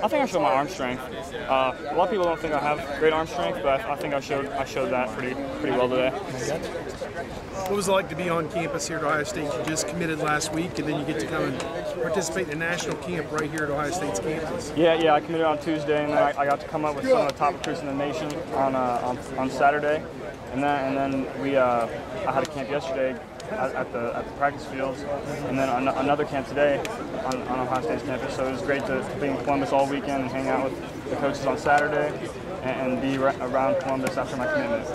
I think I showed my arm strength. A lot of people don't think I have great arm strength, but I think I showed that pretty well today. What was it like to be on campus here at Ohio State? You just committed last week, and then you get to come and participate in a national camp right here at Ohio State's campus. Yeah, I committed on Tuesday, and then I got to come up with some of the top recruits in the nation on Saturday, and then I had a camp yesterday at the practice fields, and then another camp today on Ohio State's campus. So it was great to be in Columbus all weekend and hang out with the coaches on Saturday and be around Columbus after my commitment.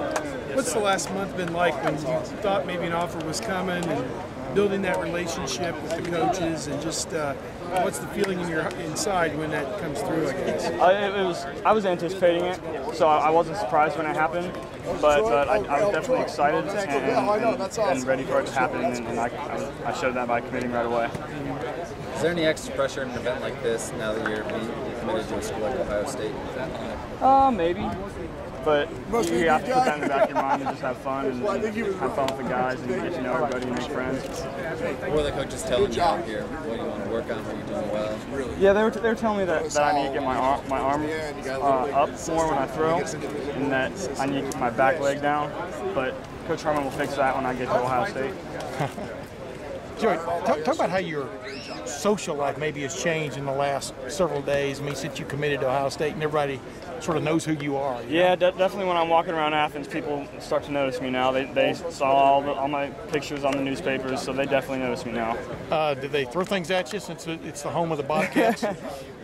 What's the last month been like when you thought maybe an offer was coming and building that relationship with the coaches, and just what's the feeling in your inside when that comes through, I guess? I was anticipating it, so I wasn't surprised when it happened, but I was definitely excited and ready for it to happen, and I showed that by committing right away. Is there any extra pressure in an event like this now that you're committed to a school like Ohio State? Maybe. But you have to put that in the back of your mind and just have fun and have fun with the guys and get to know everybody and make friends. What are the coaches telling you out here? What do you want to work on? What are you doing well? Yeah, they were telling me that I need to get my arm up more when I throw, and that I need to keep my back leg down. But Coach Harmon will fix that when I get to Ohio State. Joey, talk about how your social life maybe has changed in the last several days. I mean, since you committed to Ohio State and everybody sort of knows who you are. Yeah, definitely when I'm walking around Athens, people start to notice me now. They saw all my pictures on the newspapers, so they definitely notice me now. Did they throw things at you since it's the home of the Bobcats?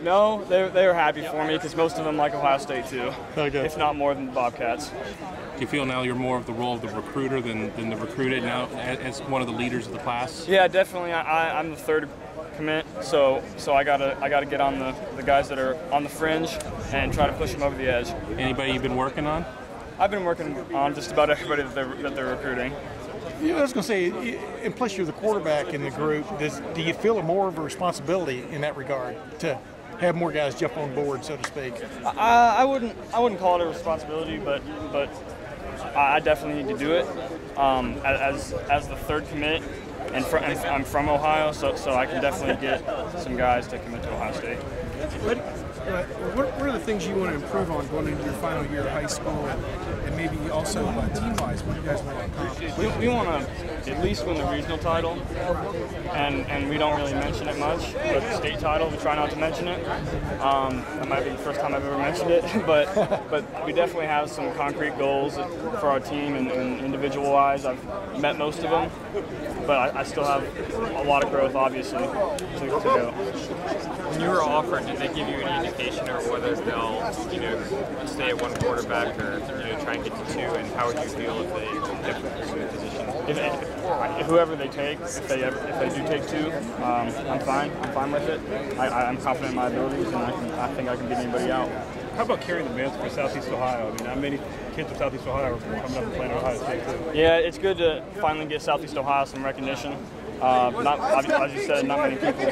No, they were happy for me because most of them like Ohio State too, okay. If not more than the Bobcats. Do you feel now you're more of the role of the recruiter than the recruited now as one of the leaders of the class? Yeah, definitely. I'm the third commit, so I gotta get on the guys that are on the fringe and try to push them over the edge. Anybody you've been working on? I've been working on just about everybody that they're recruiting. Yeah, I was going to say, and plus you're the quarterback in the group. Do you feel more of a responsibility in that regard to have more guys jump on board, so to speak? I wouldn't call it a responsibility, but I definitely need to do it as the third commit, and I'm from Ohio, so I can definitely get some guys to commit to Ohio State. What are the things you want to improve on going into your final year of high school, and maybe also team-wise, what do you guys want to accomplish? We want to at least win the regional title, and we don't really mention it much, but the state title, we try not to mention it. That might be the first time I've ever mentioned it, but we definitely have some concrete goals for our team and individual-wise. I've met most of them, but I still have a lot of growth, obviously, to go. When you were offered, did they give you any indication or whether they'll, stay at one quarterback or, try and get to two? And how would you feel if they put you in a position? If whoever they take, if they do take two, I'm fine. I'm fine with it. I'm confident in my abilities, and I think I can beat anybody out. How about carrying the mantle for Southeast Ohio? I mean, how many kids from Southeast Ohio are coming up and playing at Ohio State too? Yeah, it's good to finally get Southeast Ohio some recognition. As you said, not many people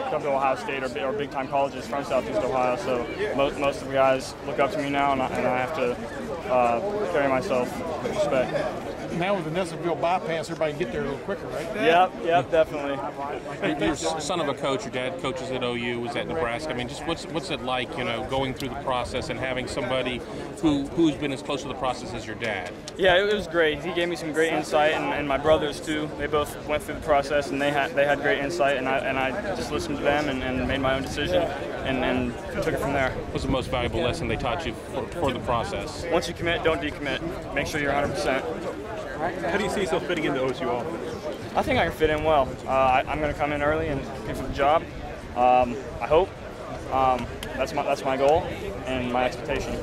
come to Ohio State or big-time colleges from Southeast Ohio, so most of the guys look up to me now, and I have to carry myself with respect. Now with the Nelsonville bypass, everybody can get there a little quicker, right? Yep, definitely. You're son of a coach. Your dad coaches at OU, was at Nebraska. I mean, just what's it like, going through the process and having somebody who's been as close to the process as your dad? Yeah, it was great. He gave me some great insight, and my brothers too. They both went through the process, and they had great insight, and I just listened to them and made my own decision and took it from there. What was the most valuable lesson they taught you for the process? Once you commit, don't decommit. Make sure you're 100%. How do you see yourself fitting into OSU offense? I think I can fit in well. I'm going to come in early and compete for the job. I hope. That's my goal and my expectation.